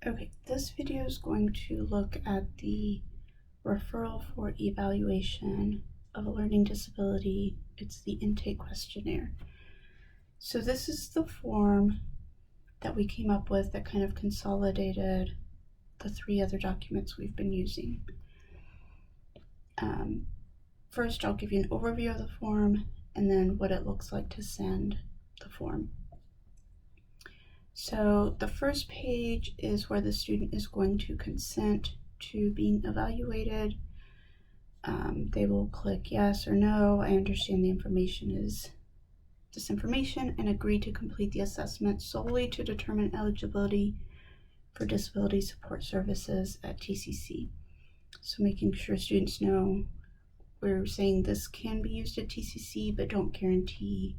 Okay, this video is going to look at the referral for evaluation of a learning disability. It's the intake questionnaire. So this is the form that we came up with that kind of consolidated the 3 other documents we've been using. First, I'll give you an overview of the form and then what it looks like to send the form. So the first page is where the student is going to consent to being evaluated. They will click yes or no, I understand the information is this information, and agree to complete the assessment solely to determine eligibility for disability support services at TCC. So making sure students know we're saying this can be used at TCC, but don't guarantee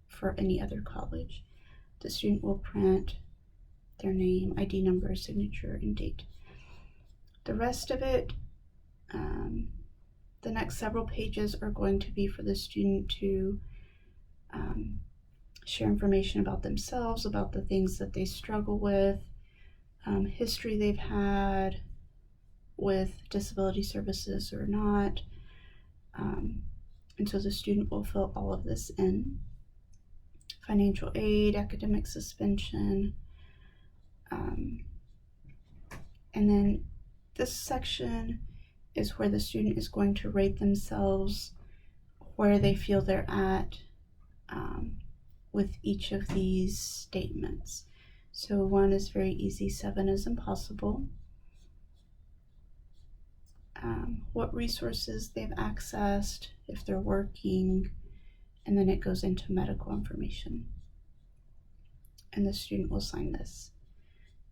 for any other college. The student will print their name, ID number, signature, and date. The rest of it, the next several pages are going to be for the student to share information about themselves, about the things that they struggle with, history they've had with disability services or not. And so the student will fill all of this in. Financial aid, academic suspension, and then this section is where the student is going to rate themselves, where they feel they're at with each of these statements. So 1 is very easy, 7 is impossible. What resources they've accessed, if they're working, and then it goes into medical information. And the student will sign this.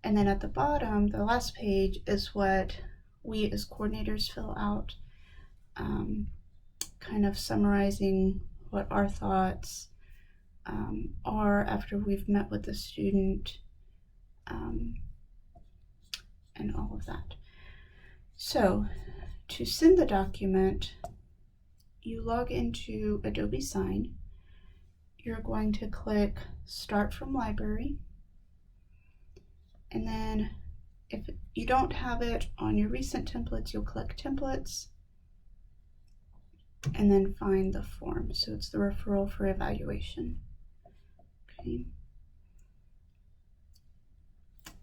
And then at the bottom, the last page is what we as coordinators fill out, kind of summarizing what our thoughts are after we've met with the student, and all of that. So to send the document, you log into Adobe Sign. You're going to click Start from Library. And then if you don't have it on your recent templates, you'll click Templates and then find the form. So it's the referral for evaluation. Okay.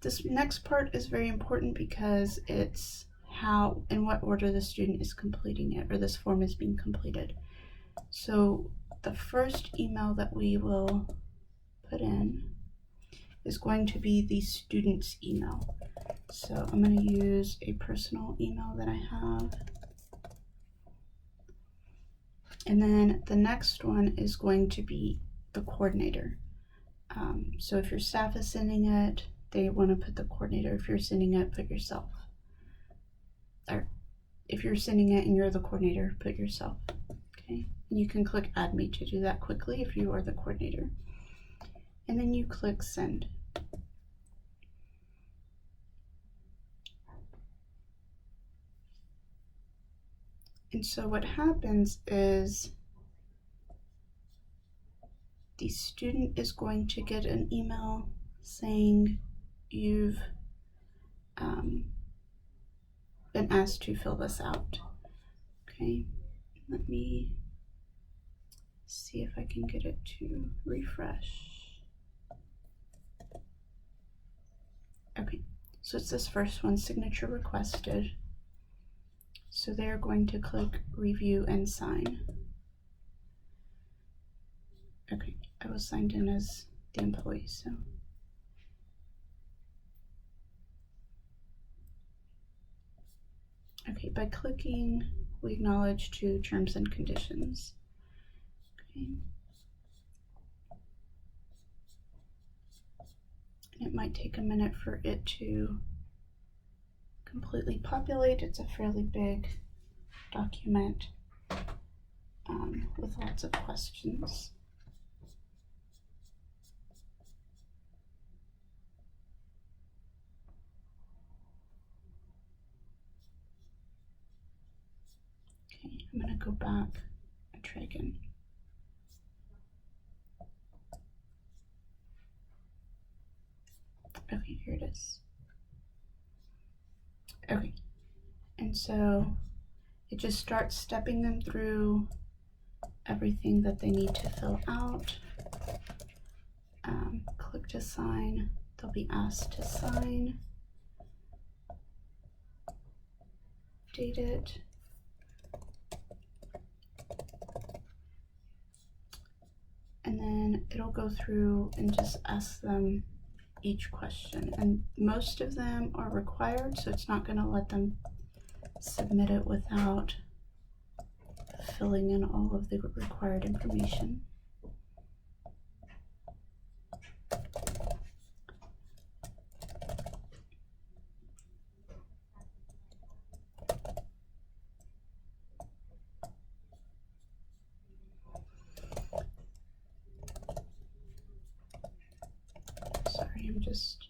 This next part is very important because it's how, in what order the student is completing it, or this form is being completed. So the first email that we will put in is going to be the student's email. So I'm going to use a personal email that I have. And then the next one is going to be the coordinator. So if your staff is sending it, they want to put the coordinator. If you're sending it, put yourself. Or if you're sending it and you're the coordinator, put yourself. Okay. And you can click Add Me to do that quickly if you are the coordinator. And then you click Send. And so what happens is the student is going to get an email saying you've been asked to fill this out. Okay, let me see if I can get it to refresh. Okay, so it's this first one, signature requested. So they're going to click Review and Sign. Okay, I was signed in as the employee, so. Okay, by clicking, we acknowledge to terms and conditions. Okay. And it might take a minute for it to completely populate. It's a fairly big document with lots of questions. Okay, I'm going to go back and try again. Okay, here it is. Okay, and so it just starts stepping them through everything that they need to fill out. Click to sign. They'll be asked to sign, date it, and then it'll go through and just ask them each question. And most of them are required, so it's not going to let them submit it without filling in all of the required information. Sorry, I'm just...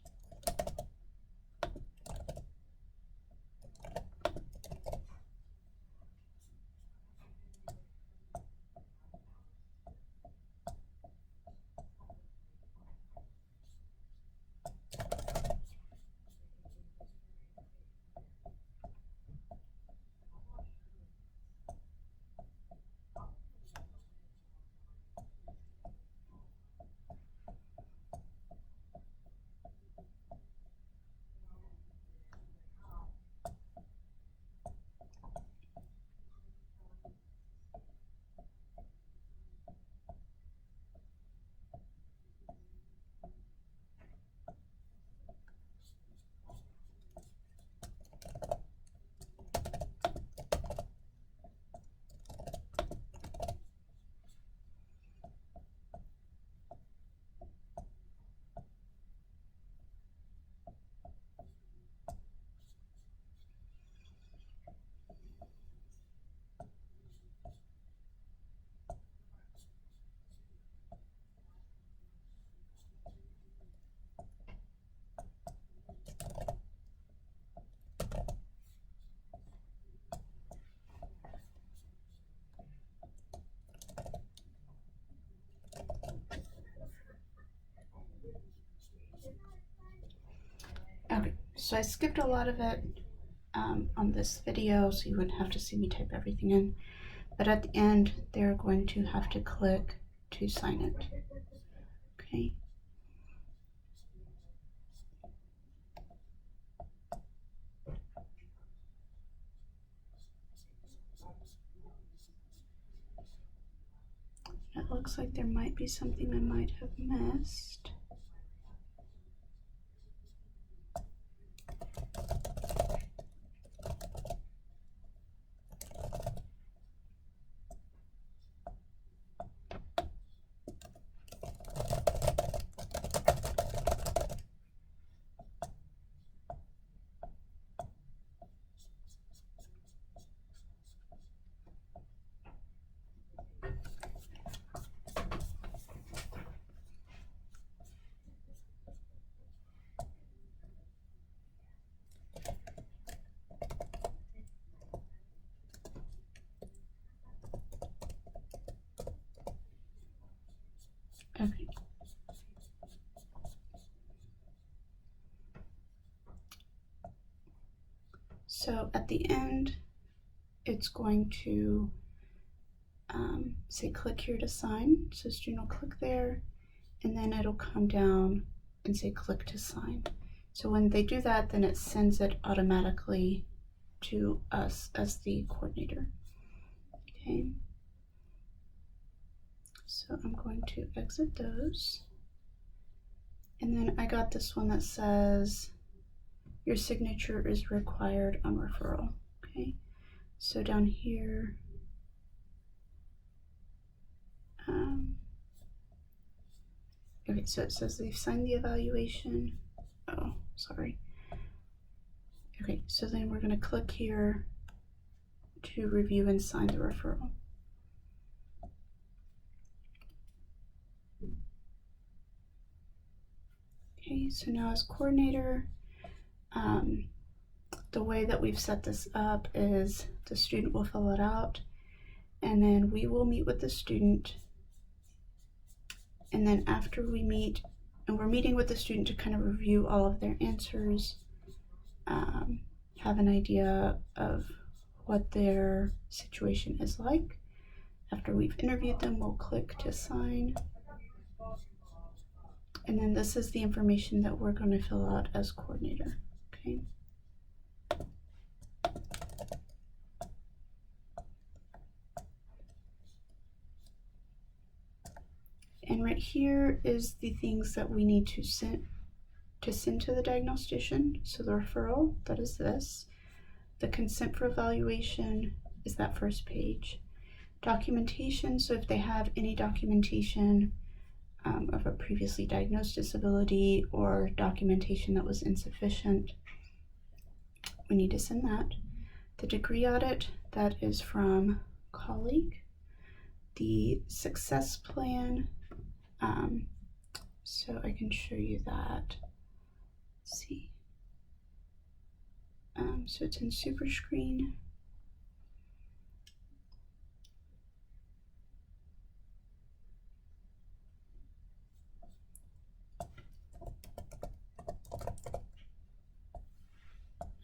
Okay, so I skipped a lot of it on this video, so you wouldn't have to see me type everything in. But at the end, they're going to have to click to sign it. Okay. It looks like there might be something I might have missed. Okay. So at the end, it's going to say click here to sign. So student will click there, and then it'll come down and say click to sign. So when they do that, then it sends it automatically to us as the coordinator. Okay. So I'm going to exit those. And then I got this one that says your signature is required on referral. Okay. So down here, okay, so it says they've signed the evaluation. Oh, sorry. Okay, so then we're going to click here to review and sign the referral. Okay, so now as coordinator, the way that we've set this up is the student will fill it out, and then we will meet with the student. And then after we meet, and we're meeting with the student to kind of review all of their answers, have an idea of what their situation is like. After we've interviewed them, we'll click to sign. And then this is the information that we're going to fill out as coordinator. Okay. And right here is the things that we need to send to the diagnostician. So the referral, that is this. The consent for evaluation is that first page. Documentation, so if they have any documentation of a previously diagnosed disability or documentation that was insufficient, we need to send that. The degree audit, that is from colleague. The success plan, so I can show you that. Let's see. So it's in Super Screen.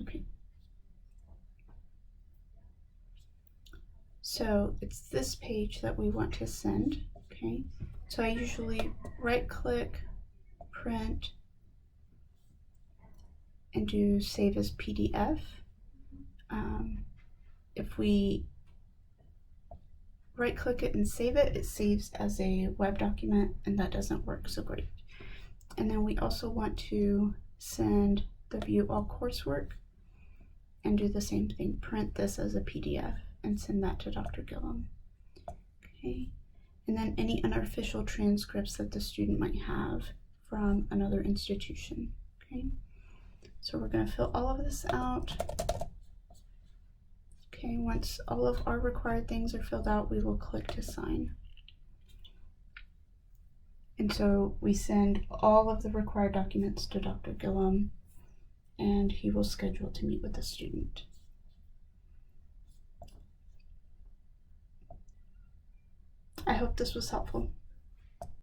Okay. So it's this page that we want to send. Okay. So I usually right-click, print, and do save as PDF. If we right-click it and save it, it saves as a web document, and that doesn't work so great. And then we also want to send the view all coursework and do the same thing, print this as a PDF and send that to Dr. Gillum. Okay. And then any unofficial transcripts that the student might have from another institution. Okay. So we're going to fill all of this out. Okay, once all of our required things are filled out, we will click to sign. And so we send all of the required documents to Dr. Gillum, and he will schedule to meet with the student. I hope this was helpful.